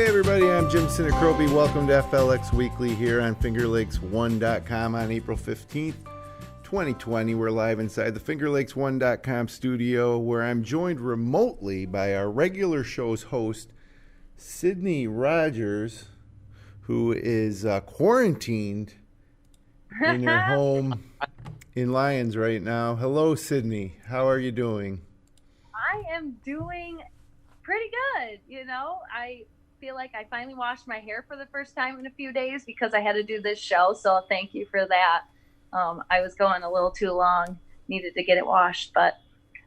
Hey everybody, I'm Jim Sinicropi. Welcome to FLX Weekly here on FingerLakes1.com on April 15th, 2020. We're live inside the FingerLakes1.com studio where I'm joined remotely by our regular show's host, Sydney Rogers, who is quarantined in her home in Lyons right now. Hello, Sydney. How are you doing? I am doing pretty good. I feel like I finally washed my hair for the first time in a few days because I had to do this show. So thank you for that. I was going a little too long, needed to get it washed, but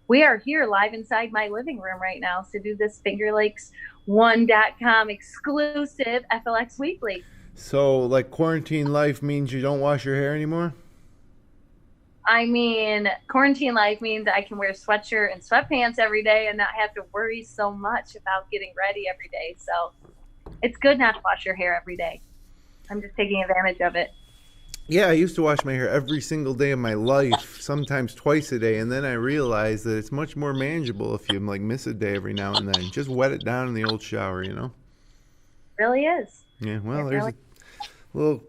we are here live inside my living room right now to do this FingerLakes1.com exclusive FLX Weekly. So, like, quarantine life means you don't wash your hair anymore? I mean, quarantine life means I can wear a sweatshirt and sweatpants every day and not have to worry so much about getting ready every day. So it's good not to wash your hair every day. I'm just taking advantage of it. Yeah, I used to wash my hair every single day of my life, sometimes twice a day, and then I realized that it's much more manageable if you miss a day every now and then. Just wet it down in the old shower, It really is. Yeah, well, there's a little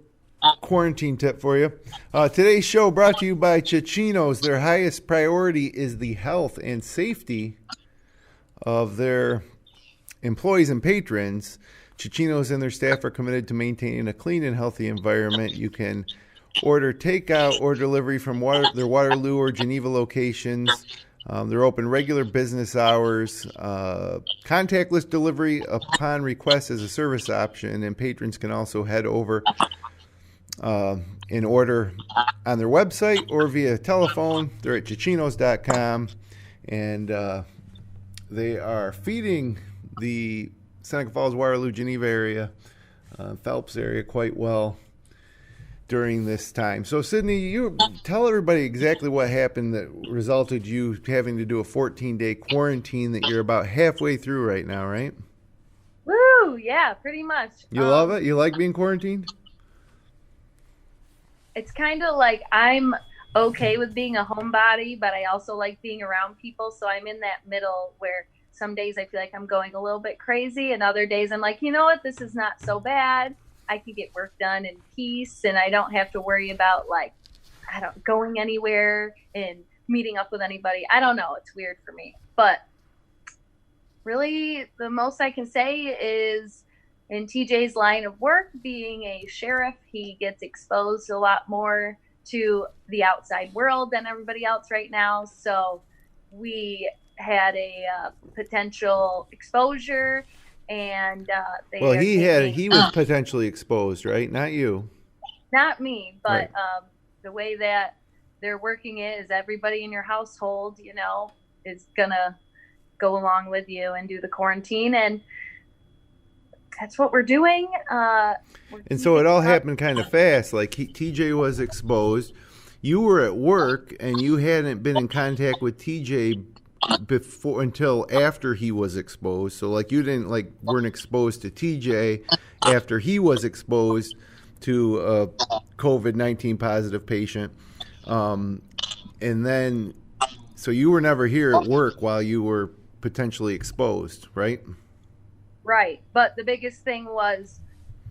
quarantine tip for you. Today's show brought to you by Chichinos. Their highest priority is the health and safety of their employees and patrons. Chichinos and their staff are committed to maintaining a clean and healthy environment. You can order takeout or delivery from their Waterloo or Geneva locations. They're open regular business hours. Contactless delivery upon request is a service option, and patrons can also head over in order on their website or via telephone. They're at chichinos.com, and they are feeding the Seneca Falls, Waterloo, Geneva area, Phelps area quite well during this time. So, Sydney, you tell everybody exactly what happened that resulted you having to do a 14-day quarantine that you're about halfway through right now, right? Woo! Yeah, pretty much. You love it? You like being quarantined? It's kind of like I'm okay with being a homebody, but I also like being around people. So I'm in that middle where some days I feel like I'm going a little bit crazy, and other days I'm like, you know what, this is not so bad. I can get work done in peace, and I don't have to worry about going anywhere and meeting up with anybody. I don't know. It's weird for me. But really, the most I can say is in TJ's line of work, being a sheriff, he gets exposed a lot more to the outside world than everybody else right now. So we had a potential exposure, and he was potentially exposed, right? Not you. Not me, but right. The way that they're working it is everybody in your household, is gonna go along with you and do the quarantine, and that's what we're doing. And so it all happened kind of fast. Like TJ was exposed. You were at work, and you hadn't been in contact with TJ before until after he was exposed. So you weren't exposed to TJ after he was exposed to a COVID-19 positive patient. And then, so you were never here at work while you were potentially exposed, right? Right. But the biggest thing was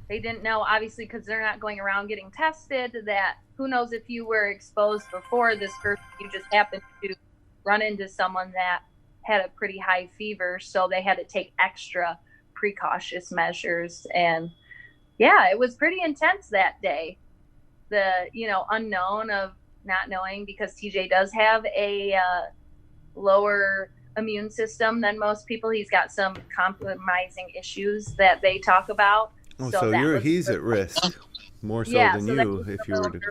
they didn't know, obviously, because they're not going around getting tested, that who knows if you were exposed before this person, you just happened to run into someone that had a pretty high fever. So they had to take extra precautious measures. And yeah, it was pretty intense that day. The, unknown of not knowing, because TJ does have a lower immune system than most people. He's got some compromising issues that they talk about. Oh, so he's at risk more so than you if you were to.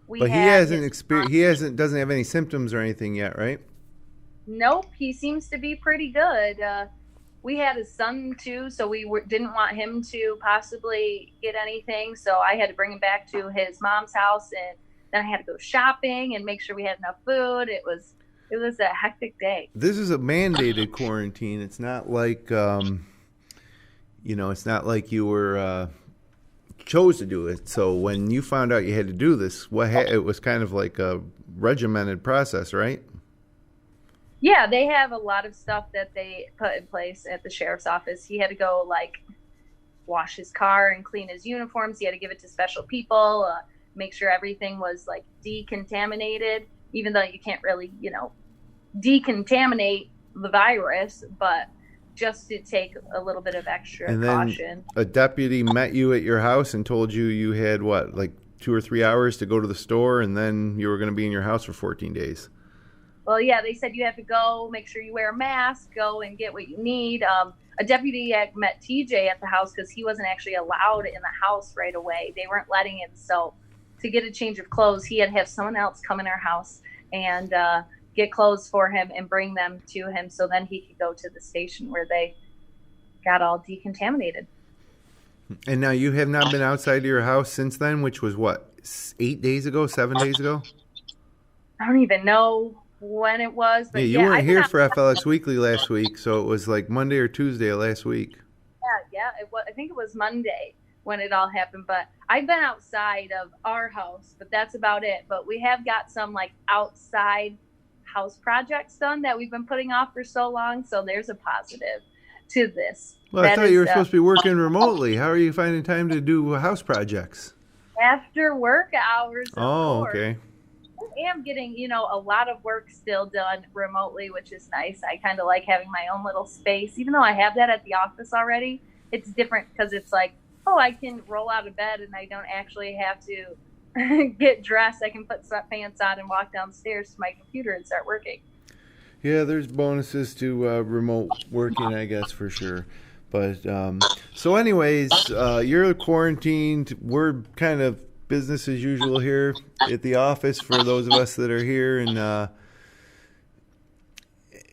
But he doesn't have any symptoms or anything yet, right? Nope, he seems to be pretty good. We had his son too, so we didn't want him to possibly get anything. So I had to bring him back to his mom's house, and then I had to go shopping and make sure we had enough food. It was a hectic day. This is a mandated quarantine. It's not like it's not like you were chose to do it. So when you found out you had to do this, it was kind of like a regimented process, right? Yeah, they have a lot of stuff that they put in place at the sheriff's office. He had to go like wash his car and clean his uniforms. He had to give it to special people, make sure everything was like decontaminated, even though you can't really, decontaminate the virus, but just to take a little bit of extra And then caution. a deputy met you at your house and told you had what, like 2 or 3 hours to go to the store, and then you were going to be in your house for 14 days. Well, yeah, they said you have to go, make sure you wear a mask, go and get what you need. A deputy had met TJ at the house because he wasn't actually allowed in the house right away. They weren't letting him. So to get a change of clothes, he had to have someone else come in our house and get clothes for him and bring them to him so then he could go to the station where they got all decontaminated. And now you have not been outside of your house since then, which was what, 8 days ago, 7 days ago? I don't even know when it was. But you weren't here for FLX Weekly last week, so it was like Monday or Tuesday of last week. Yeah, I think it was Monday when it all happened. But I've been outside of our house, but that's about it. But we have got some like outside house projects done that we've been putting off for so long. So there's a positive to this. Well, I thought you were supposed to be working remotely. How are you finding time to do house projects? After work hours. Oh, okay. I am getting, a lot of work still done remotely, which is nice. I kind of like having my own little space. Even though I have that at the office already, it's different because it's like, oh, I can roll out of bed and I don't actually have to get dressed. I can put sweatpants on and walk downstairs to my computer and start working. Yeah, there's bonuses to remote working, I guess, for sure. But so anyways, you're quarantined. We're kind of business as usual here at the office for those of us that are here. And,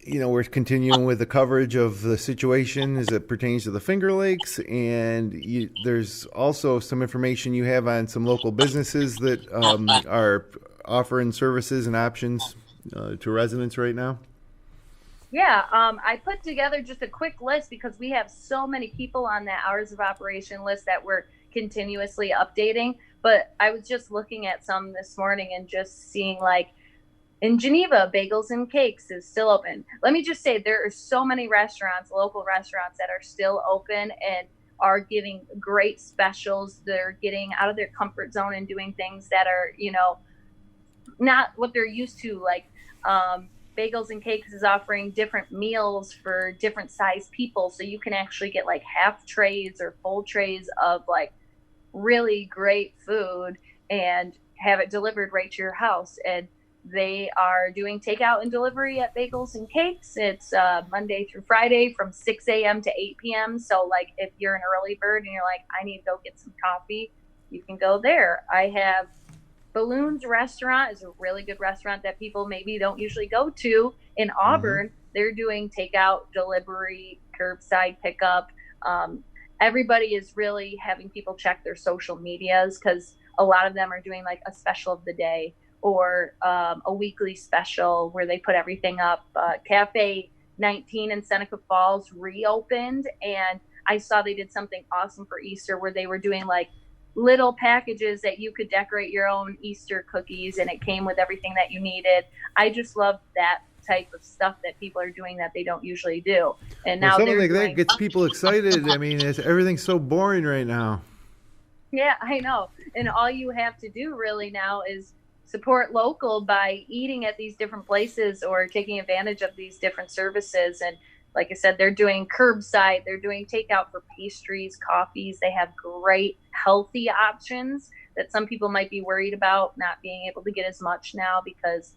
we're continuing with the coverage of the situation as it pertains to the Finger Lakes. And there's also some information you have on some local businesses that are offering services and options to residents right now. Yeah, I put together just a quick list because we have so many people on that hours of operation list that we're continuously updating. But I was just looking at some this morning and just seeing like in Geneva, Bagels and Cakes is still open. Let me just say there are so many restaurants, local restaurants that are still open and are giving great specials. They're getting out of their comfort zone and doing things that are, not what they're used to. Like Bagels and Cakes is offering different meals for different size people. So you can actually get like half trays or full trays of like really great food and have it delivered right to your house. And they are doing takeout and delivery at Bagels and Cakes. It's Monday through Friday from 6 a.m. to 8 p.m. So like if you're an early bird and you're like, I need to go get some coffee, you can go there. I have Balloons Restaurant is a really good restaurant that people maybe don't usually go to in Auburn. Mm-hmm. They're doing takeout, delivery, curbside pickup. Everybody is really having people check their social medias because a lot of them are doing like a special of the day or a weekly special where they put everything up. Cafe 19 in Seneca Falls reopened, and I saw they did something awesome for Easter where they were doing like little packages that you could decorate your own Easter cookies, and it came with everything that you needed. I just love that type of stuff that people are doing that they don't usually do. And now something like that gets people excited. I mean, everything's so boring right now. Yeah, I know. And all you have to do really now is support local by eating at these different places or taking advantage of these different services. And like I said, they're doing curbside, they're doing takeout for pastries, coffees. They have great healthy options that some people might be worried about not being able to get as much now because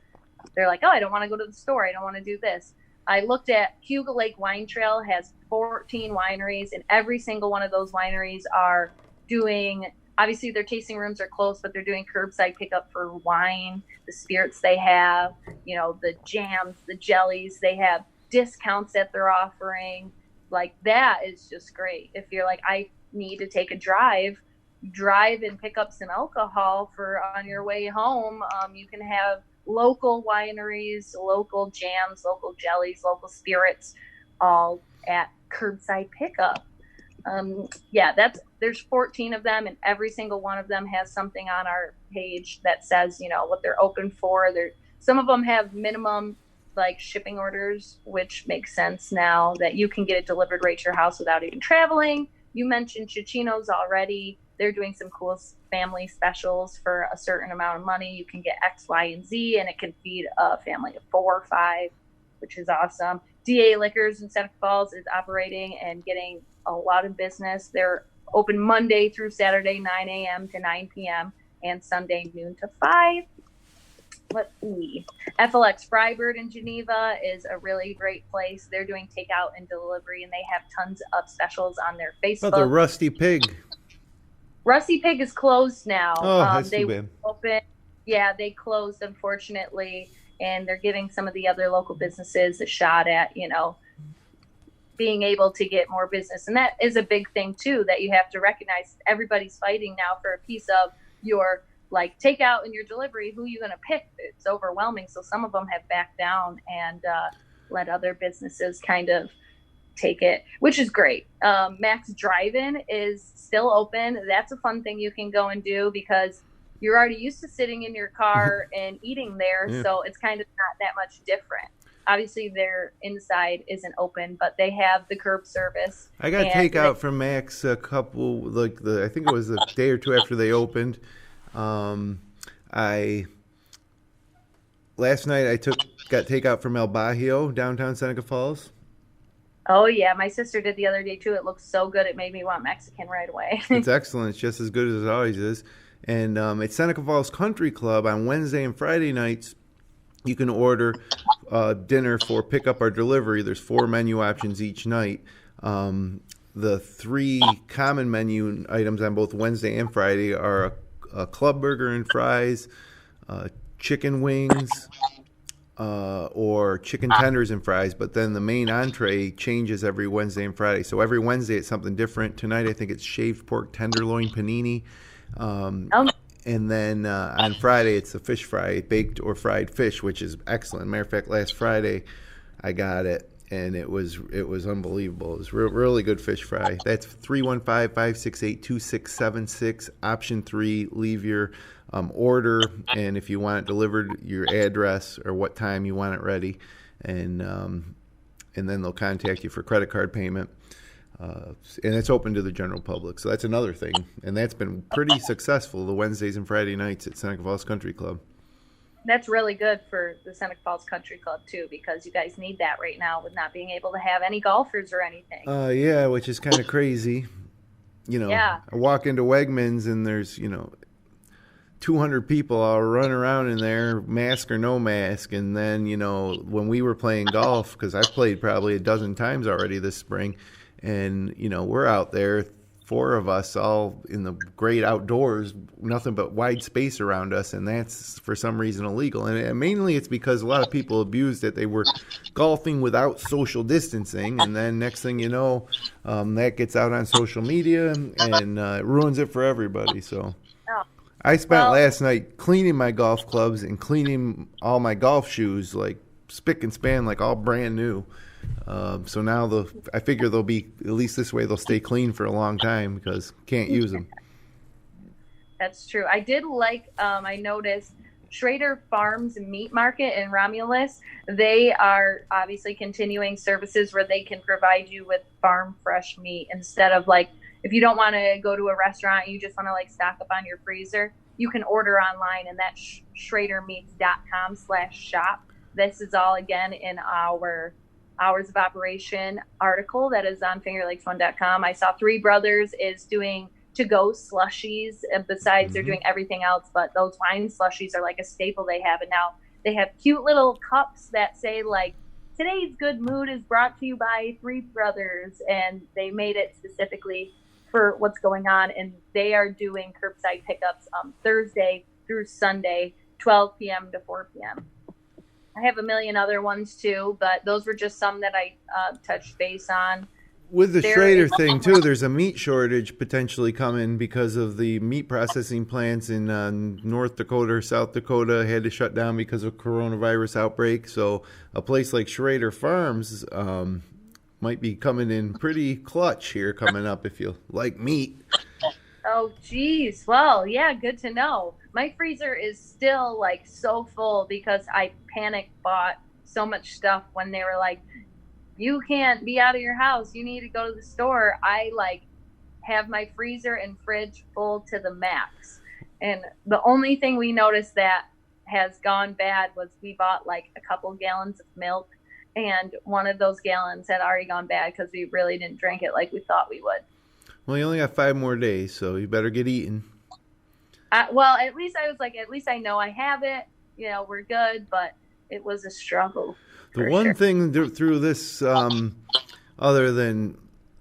they're like, oh, I don't want to go to the store. I don't want to do this. I looked at Hugo Lake Wine Trail has 14 wineries, and every single one of those wineries are doing, obviously their tasting rooms are closed, but they're doing curbside pickup for wine, the spirits they have, the jams, the jellies. They have discounts that they're offering. Like that is just great. If you're like, I need to take a drive and pick up some alcohol for on your way home. You can have local wineries, local jams, local jellies, local spirits, all at curbside pickup. There's 14 of them, and every single one of them has something on our page that says, what they're open for. Some of them have minimum like shipping orders, which makes sense now that you can get it delivered right to your house without even traveling. You mentioned Chichinos already. They're doing some cool family specials for a certain amount of money. You can get X, Y, and Z, and it can feed a family of 4 or 5, which is awesome. DA Liquors in Seneca Falls is operating and getting a lot of business. They're open Monday through Saturday, 9 a.m. to 9 p.m., and Sunday, noon to 5. Let's see. FLX Frybird in Geneva is a really great place. They're doing takeout and delivery, and they have tons of specials on their Facebook. Oh, the Rusty Pig. Rusty Pig is closed now. Oh, that's too bad. Yeah, they closed, unfortunately, and they're giving some of the other local businesses a shot at, being able to get more business. And that is a big thing, too, that you have to recognize. Everybody's fighting now for a piece of your takeout and your delivery. Who are you going to pick? It's overwhelming. So some of them have backed down and let other businesses kind of take it, which is great. Max Drive-In is still open. That's a fun thing you can go and do because you're already used to sitting in your car and eating there. Yeah. So it's kind of not that much different. Obviously their inside isn't open, but they have the curb service. I got takeout from Max a couple, I think it was a day or two after they opened. Last night I got takeout from El Bajío, downtown Seneca Falls. Oh yeah, my sister did the other day too. It looks so good. It made me want Mexican right away. It's excellent. It's just as good as it always is. And at Seneca Falls Country Club on Wednesday and Friday nights, you can order dinner for pickup or delivery. There's 4 menu options each night. The 3 common menu items on both Wednesday and Friday are a club burger and fries, chicken wings, or chicken tenders and fries. But then the main entree changes every Wednesday and Friday. So every Wednesday it's something different. Tonight I think it's shaved pork tenderloin panini. And then on Friday it's a fish fry, baked or fried fish, which is excellent. Matter of fact, last Friday I got it, and it was unbelievable. It was really good fish fry. That's 315-568-2676. Option 3, leave your order, and if you want it delivered, your address or what time you want it ready, and then they'll contact you for credit card payment. And it's open to the general public. So that's another thing. And that's been pretty successful, the Wednesdays and Friday nights at Seneca Falls Country Club. That's really good for the Seneca Falls Country Club, too, because you guys need that right now with not being able to have any golfers or anything. Yeah, which is kind of crazy. Yeah. I walk into Wegmans and there's, 200 people all run around in there, mask or no mask. And then, when we were playing golf, because I've played probably a dozen times already this spring, and, we're out there, 4 of us all in the great outdoors, nothing but wide space around us, and that's for some reason illegal. And mainly it's because a lot of people abused it. They were golfing without social distancing, and then next thing you know, that gets out on social media, and it ruins it for everybody. So I spent last night cleaning my golf clubs and cleaning all my golf shoes, like spick and span, like all brand new. So now I figure they'll be, at least this way, they'll stay clean for a long time because can't use them. That's true. I did I noticed Schrader Farms Meat Market in Romulus. They are obviously continuing services where they can provide you with farm fresh meat instead of if you don't want to go to a restaurant, you just want to stock up on your freezer, you can order online, and that's schradermeats.com/shop. This is all again in our hours of operation article that is on fingerlakes1.com. I saw Three Brothers is doing to-go slushies. Besides, they're doing everything else, but those wine slushies are like a staple they have. And now they have cute little cups that say today's good mood is brought to you by Three Brothers. And they made it specifically for what's going on. And they are doing curbside pickups Thursday through Sunday, 12 p.m. to 4 p.m. I have a million other ones too, but those were just some that I touched base on. With the Schrader thing too, there's a meat shortage potentially coming because of the meat processing plants in North Dakota or South Dakota had to shut down because of coronavirus outbreak. So a place like Schrader Farms might be coming in pretty clutch here coming up if you like meat. Oh, geez. Well, yeah, good to know. My freezer is still so full because I panic bought so much stuff when they were like, you can't be out of your house, you need to go to the store. I like have my freezer and fridge full to the max. And the only thing we noticed that has gone bad was we bought like a couple gallons of milk, and one of those gallons had already gone bad because we really didn't drink it like we thought we would. Well, you only got 5 more days, so you better get eating. Well, at least I was like, at least I know I have it. You know, we're good, but it was a struggle. The one thing through this, other than,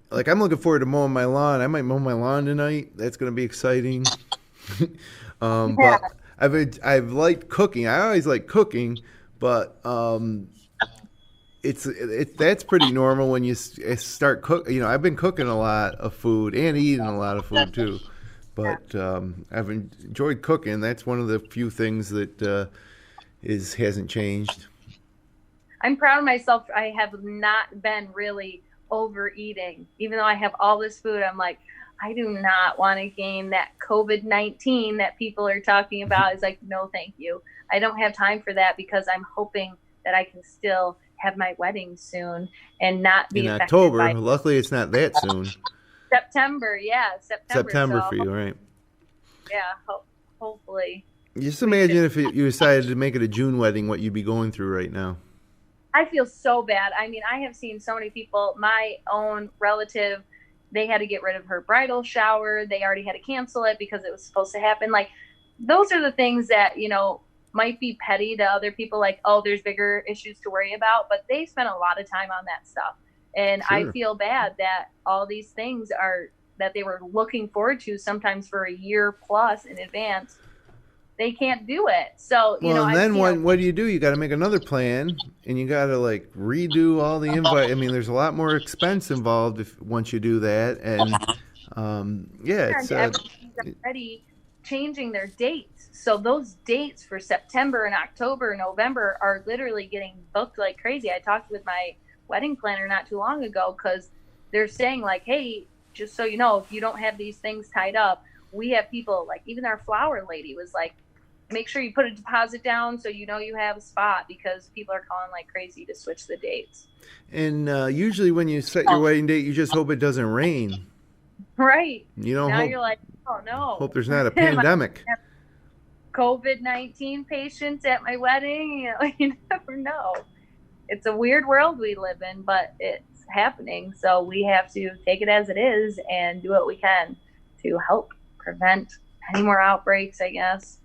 like, I'm looking forward to mowing my lawn. I might mow my lawn tonight. That's going to be exciting. But I've liked cooking. I always like cooking, but that's pretty normal when you start cook. You know, I've been cooking a lot of food and eating a lot of food too. But I've enjoyed cooking. That's one of the few things that hasn't changed. I'm proud of myself. I have not been really overeating. Even though I have all this food, I'm like, I do not want to gain that COVID-19 that people are talking about. It's like, no, thank you. I don't have time for that because I'm hoping that I can still have my wedding soon and not be in affected October. by Luckily, it's not that soon. September, yeah, September so, for you, right? Yeah, hopefully. Just imagine if you decided to make it a June wedding, what you'd be going through right now. I feel so bad. I mean, I have seen so many people, my own relative, they had to get rid of her bridal shower. They already had to cancel it because it was supposed to happen. Like, those are the things that, you know, might be petty to other people. Like, oh, there's bigger issues to worry about. But they spent a lot of time on that stuff. And sure. I feel bad that all these things are that they were looking forward to sometimes for a year plus in advance. They can't do it. So, you know. Well, and then what do? You got to make another plan, and you got to like redo all the invite. I mean, there's a lot more expense involved once you do that, and it's already changing their dates. So those dates for September and October and November are literally getting booked like crazy. I talked with my wedding planner not too long ago because they're saying like, hey, just so you know, if you don't have these things tied up, we have people like, even our flower lady was like, make sure you put a deposit down so you know you have a spot because people are calling like crazy to switch the dates. And usually when you set your wedding date, you just hope it doesn't rain. Right. You don't now you're like, oh no. Hope there's not a pandemic. COVID-19 patients at my wedding. You know, you never know. It's a weird world we live in, but it's happening. So we have to take it as it is and do what we can to help prevent any more outbreaks, I guess.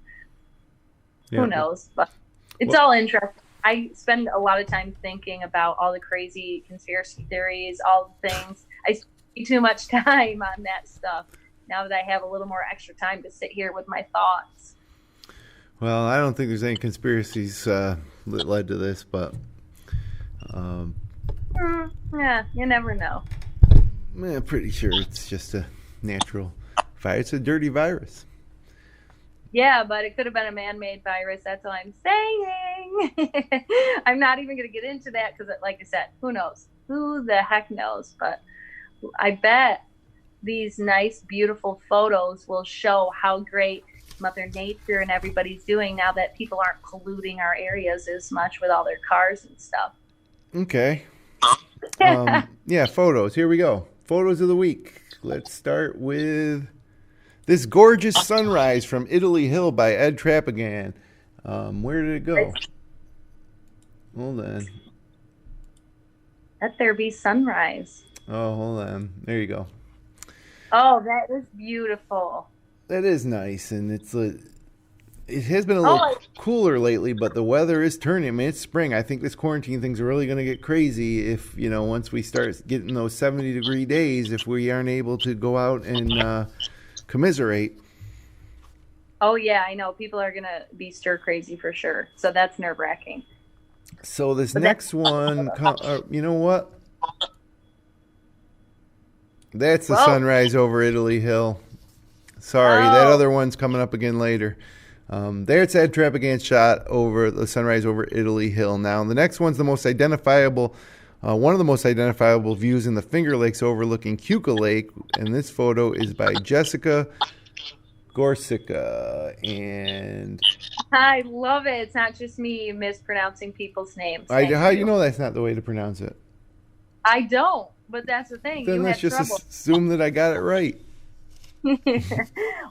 Yeah. Who knows? But it's all interesting. I spend a lot of time thinking about all the crazy conspiracy theories, all the things. I spend too much time on that stuff now that I have a little more extra time to sit here with my thoughts. Well, I don't think there's any conspiracies that led to this, but yeah, you never know. I'm pretty sure it's just a natural virus. It's a dirty virus. Yeah, but it could have been a man-made virus. That's all I'm saying. I'm not even going to get into that because, like I said, who knows? Who the heck knows? But I bet these nice, beautiful photos will show how great Mother Nature and everybody's doing now that people aren't polluting our areas as much with all their cars and stuff. Okay. Photos. Here we go. Photos of the week. Let's start with this gorgeous sunrise from Italy Hill by Ed Trapagan. Where did it go? Hold on. Let there be sunrise. Oh, hold on. There you go. Oh, that is beautiful. That is nice, and it has been a little cooler lately, but the weather is turning. I mean, it's spring. I think this quarantine thing's really going to get crazy if, you know, once we start getting those 70-degree days, if we aren't able to go out and commiserate. Oh, yeah, I know. People are going to be stir crazy for sure. So that's nerve-wracking. So this next one, you know what? That's the sunrise over Italy Hill. Sorry, that other one's coming up again later. There's Ed Trapagan's shot over the sunrise over Italy Hill. Now, the next one's the most identifiable, one of the most identifiable views in the Finger Lakes overlooking Keuka Lake, and this photo is by Jessica Corsica, and I love it. It's not just me mispronouncing people's names. how do you know that's not the way to pronounce it? I don't, but that's the thing. Then you let's had just trouble. assume that I got it right.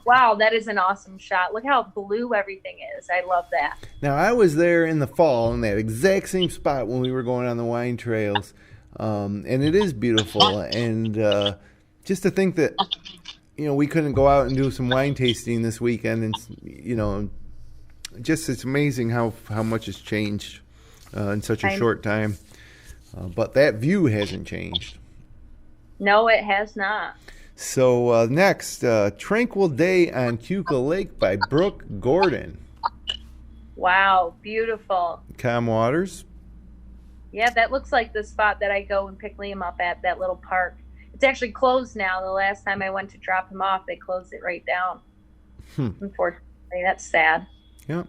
Wow, that is an awesome shot. Look how blue everything is. I love that. Now, I was there in the fall in that exact same spot when we were going on the wine trails, and it is beautiful. And just to think that, we couldn't go out and do some wine tasting this weekend, and, just it's amazing how much has changed in such a short time. But that view hasn't changed. No, it has not. So next, Tranquil Day on Keuka Lake by Brooke Gordon. Wow, beautiful. Calm waters. Yeah, that looks like the spot that I go and pick Liam up at, that little park. It's actually closed now. The last time I went to drop him off, they closed it right down. Unfortunately, that's sad. Yep.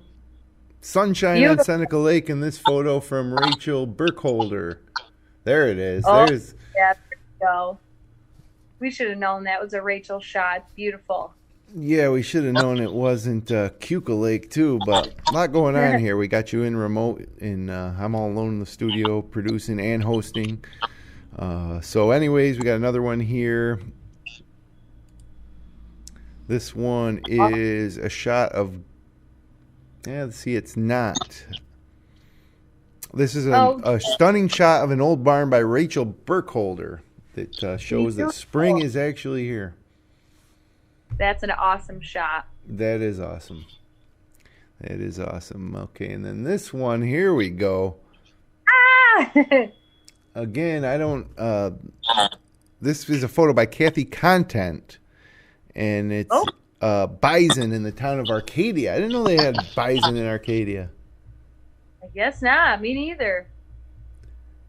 Sunshine Beautiful. on Seneca Lake in this photo from Rachel Burkholder. There it is. Oh, There's. Yeah, there you go. We should have known that was a Rachel shot. Beautiful. Yeah, we should have known it wasn't Keuka Lake too, but a lot going on here. We got you in remote, and I'm all alone in the studio producing and hosting. So anyways, we got another one here. This one is a shot of, let's see, it's not. This is a stunning shot of an old barn by Rachel Burkholder that shows that spring is actually here. That's an awesome shot. That is awesome. That is awesome. Okay, and then this one, here we go. Ah! Again, I don't, this is a photo by Kathy Content, and it's bison in the town of Arcadia. I didn't know they had bison in Arcadia. I guess not. Me neither.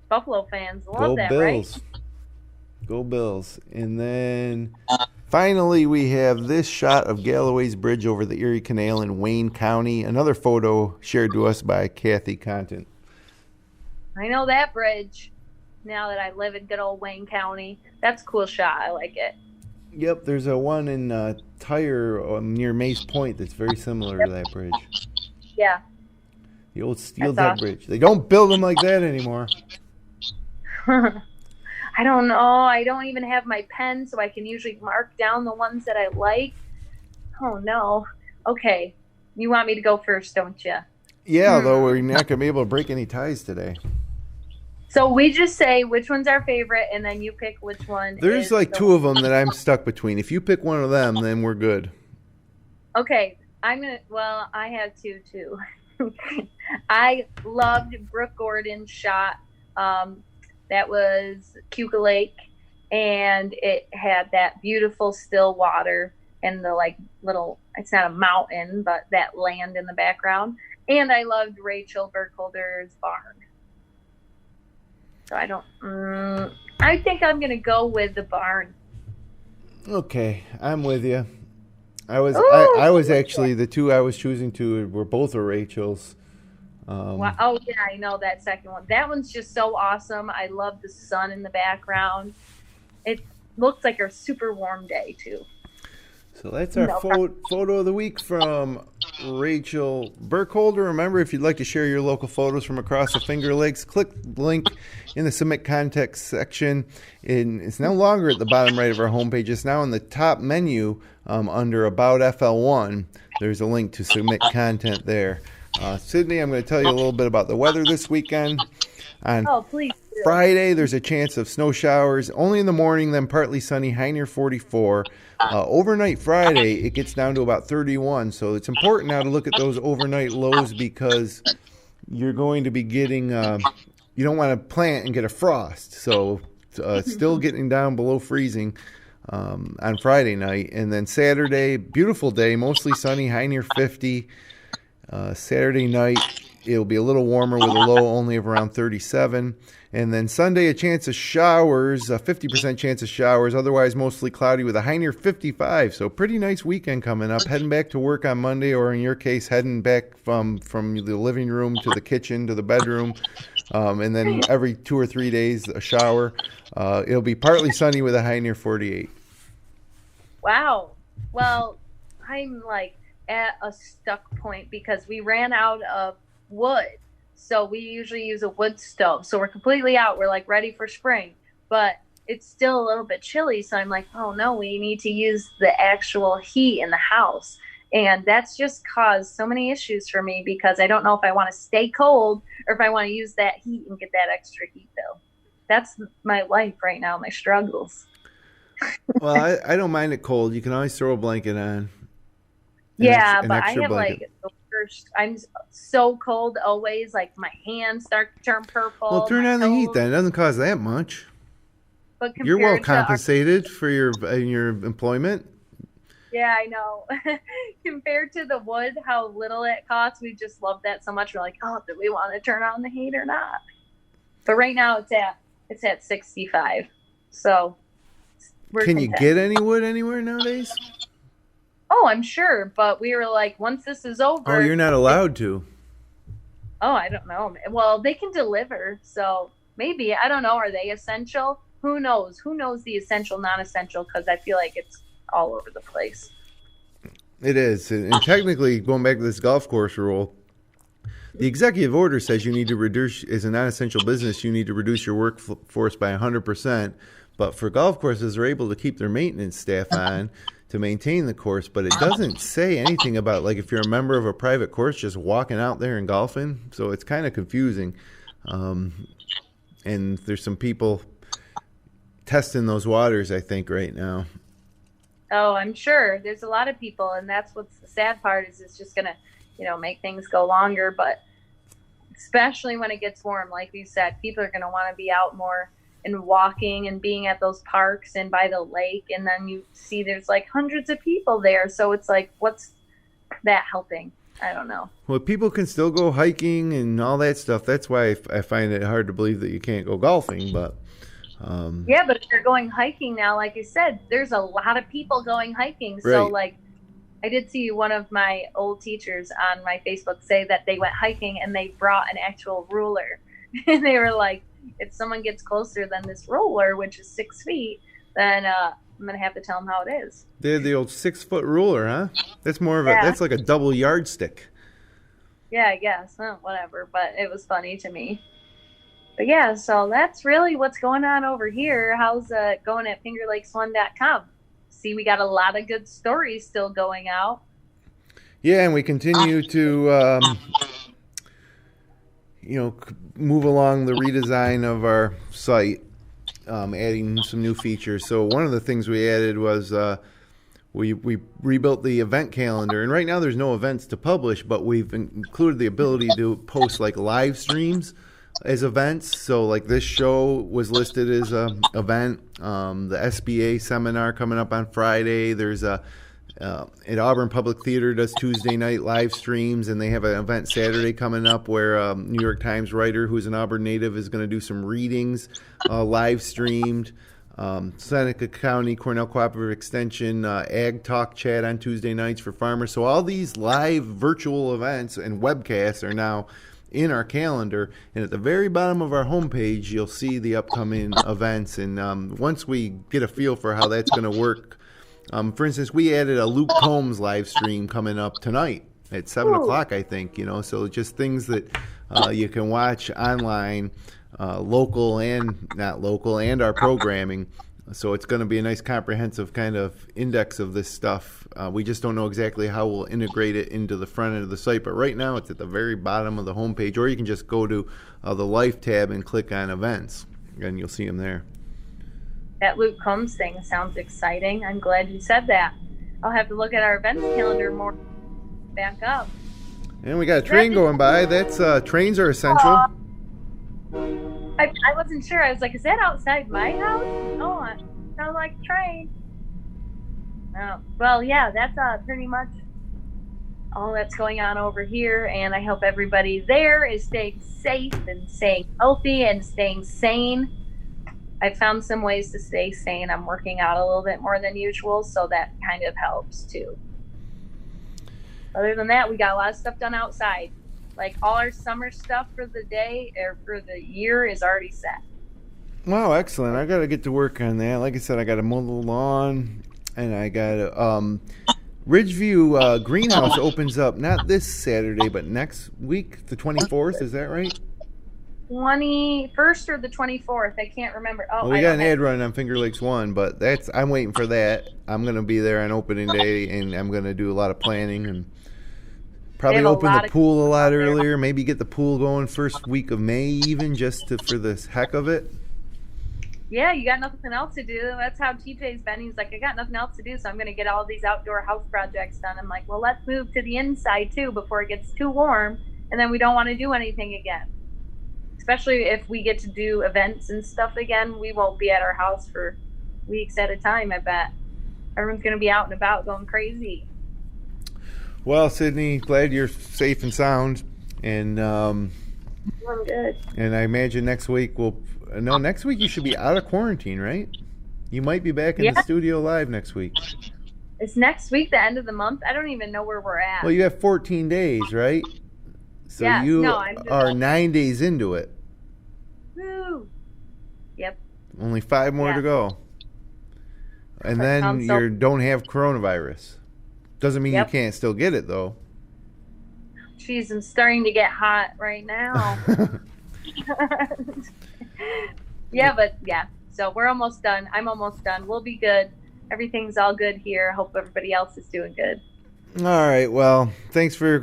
Buffalo fans love that, Bills. right? Go Bills. And then finally we have this shot of Galloway's Bridge over the Erie Canal in Wayne County. Another photo shared to us by Kathy Content. I know that bridge now that I live in good old Wayne County. That's a cool shot. I like it. Yep, there's a one in Tyre near Mays Point that's very similar to that bridge. Yeah. The old Steel's Head Bridge. They don't build them like that anymore. I don't know. I don't even have my pen, so I can usually mark down the ones that I like. Oh, no. Okay. You want me to go first, don't you? Yeah, although we're not going to be able to break any ties today. So we just say which one's our favorite, and then you pick which one. There's like two of them that I'm stuck between. If you pick one of them, then we're good. Okay. Well, I have two, too. I loved Brooke Gordon's shot. That was Keuka Lake, and it had that beautiful still water and the little, it's not a mountain, but that land in the background. And I loved Rachel Burkholder's barn. So I think I'm going to go with the barn. Okay, I'm with you. I was actually, the two I was choosing to were both of Rachel's. Wow. Oh, yeah, I know that second one. That one's just so awesome. I love the sun in the background. It looks like a super warm day, too. So that's our photo of the week from Rachel Burkholder. Remember, if you'd like to share your local photos from across the Finger Lakes, click the link in the Submit Context section. It's no longer at the bottom right of our homepage. It's now in the top menu under About FL1. There's a link to submit content there. Sydney, I'm going to tell you a little bit about the weather this weekend. On please do. Friday, there's a chance of snow showers, only in the morning, then partly sunny, high near 44. Overnight Friday, it gets down to about 31. So it's important now to look at those overnight lows because you're going to be getting, you don't want to plant and get a frost. So still getting down below freezing on Friday night. And then Saturday, beautiful day, mostly sunny, high near 50. Saturday night, it'll be a little warmer with a low only of around 37. And then Sunday, a chance of showers, a 50% chance of showers, otherwise mostly cloudy with a high near 55. So pretty nice weekend coming up. Heading back to work on Monday, or in your case, heading back from the living room to the kitchen to the bedroom. And then every 2 or 3 days, a shower. It'll be partly sunny with a high near 48. Wow. Well, I'm like at a stuck point because we ran out of wood. So we usually use a wood stove. So we're completely out. We're like ready for spring, but it's still a little bit chilly. So I'm like, oh no, we need to use the actual heat in the house. And that's just caused so many issues for me because I don't know if I want to stay cold or if I want to use that heat and get that extra heat bill. That's my life right now, my struggles. Well, I don't mind it cold. You can always throw a blanket on. Yeah, but I have blanket. Like the worst. I'm so cold always. Like my hands start to turn purple. Well, turn on the heat then. It doesn't cost that much. But you're well compensated for your employment. Yeah, I know. Compared to the wood, how little it costs, we just love that so much. We're like, oh, do we want to turn on the heat or not? But right now it's at 65. So can you get any wood anywhere nowadays? Oh, I'm sure. But we were like, once this is over. Oh, you're not allowed to. Oh, I don't know. Well, they can deliver. So maybe, I don't know. Are they essential? Who knows? Who knows the essential, non-essential? Because I feel like it's all over the place. It is. And technically, going back to this golf course rule, the executive order says you need to reduce, as a non-essential business, you need to reduce your workforce by 100%. But for golf courses, they're able to keep their maintenance staff on to maintain the course. But it doesn't say anything about, like, if you're a member of a private course, just walking out there and golfing. So it's kind of confusing. And there's some people testing those waters, I think, right now. Oh, I'm sure there's a lot of people, and that's what's the sad part is it's just going to, make things go longer. But especially when it gets warm, like you said, people are going to want to be out more and walking and being at those parks and by the lake. And then you see there's like hundreds of people there. So it's like, what's that helping? I don't know. Well, people can still go hiking and all that stuff. That's why I find it hard to believe that you can't go golfing, but yeah, but if you're going hiking now, like I said, there's a lot of people going hiking. So right. Like I did see one of my old teachers on my Facebook say that they went hiking and they brought an actual ruler. And they were like, if someone gets closer than this ruler, which is 6 feet, then I'm going to have to tell them how it is. They had the old 6-foot ruler, huh? That's more of that's like a double yardstick. Yeah, I guess. Whatever. But it was funny to me. But yeah, so that's really what's going on over here. How's it going at FingerLakes1.com? See, we got a lot of good stories still going out. Yeah, and we continue to, move along the redesign of our site, adding some new features. So one of the things we added was we rebuilt the event calendar. And right now there's no events to publish, but we've included the ability to post like live streams as events. So like this show was listed as a event. The SBA seminar coming up on Friday. There's at Auburn Public Theater does Tuesday night live streams, and they have an event Saturday coming up where New York Times writer who's an Auburn native is going to do some readings live streamed. Seneca County Cornell Cooperative Extension Ag Talk Chat on Tuesday nights for farmers. So all these live virtual events and webcasts are now in our calendar, and at the very bottom of our homepage you'll see the upcoming events. And once we get a feel for how that's going to work, for instance, we added a Luke Combs live stream coming up tonight at 7 o'clock, I think. So just things that you can watch online, local and not local, and our programming. So it's going to be a nice comprehensive kind of index of this stuff. We just don't know exactly how we'll integrate it into the front end of the site, but right now it's at the very bottom of the homepage, or you can just go to the Life tab and click on events, and you'll see them there. That Luke Combs thing sounds exciting. I'm glad you said that. I'll have to look at our events calendar more back up. And we got a train going by. That's trains are essential. I wasn't sure. I was like, is that outside my house? Oh, it sounds like a train. Oh, well, yeah, that's pretty much all that's going on over here. And I hope everybody there is staying safe and staying healthy and staying sane. I found some ways to stay sane. I'm working out a little bit more than usual, so that kind of helps too. Other than that, we got a lot of stuff done outside. Like all our summer stuff for the day or for the year is already set. Wow, excellent. I got to get to work on that. Like I said, I got to mow the lawn, and I got to Ridgeview greenhouse opens up not this Saturday, but next week, the 24th. Is that right? 21st or the 24th. I can't remember. Oh, well, we got an ad running on Finger Lakes 1, but I'm waiting for that. I'm going to be there on opening day, and I'm going to do a lot of planning and probably open the pool a lot earlier. Maybe get the pool going first week of May even, just for the heck of it. Yeah, you got nothing else to do. That's how TJ's been. He's like, I got nothing else to do, so I'm going to get all these outdoor house projects done. I'm like, well, let's move to the inside, too, before it gets too warm, and then we don't want to do anything again. Especially if we get to do events and stuff again, we won't be at our house for weeks at a time, I bet. Everyone's going to be out and about going crazy. Well, Sydney, glad you're safe and sound. And I'm good. And I imagine next week next week you should be out of quarantine, right? You might be back in the studio live next week. Is next week the end of the month? I don't even know where we're at. Well, you have 14 days, right? So are 9 days into it. Woo! Yep. Only 5 more to go. And then you don't have coronavirus. Doesn't mean you can't still get it, though. Jeez, I'm starting to get hot right now. So we're almost done. I'm almost done. We'll be good. Everything's all good here. Hope everybody else is doing good. All right. Well, thanks for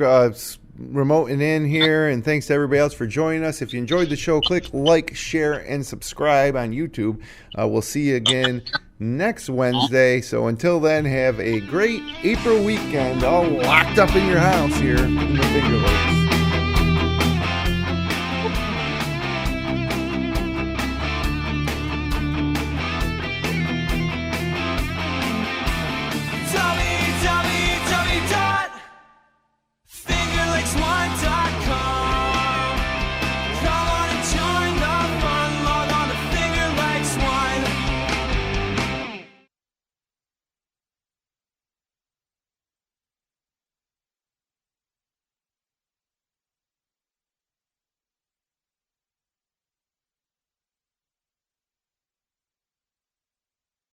remoting in here, and thanks to everybody else for joining us. If you enjoyed the show, click like, share, and subscribe on YouTube. We'll see you again next Wednesday. So until then, have a great April weekend, all locked up in your house here in the Finger Lakes.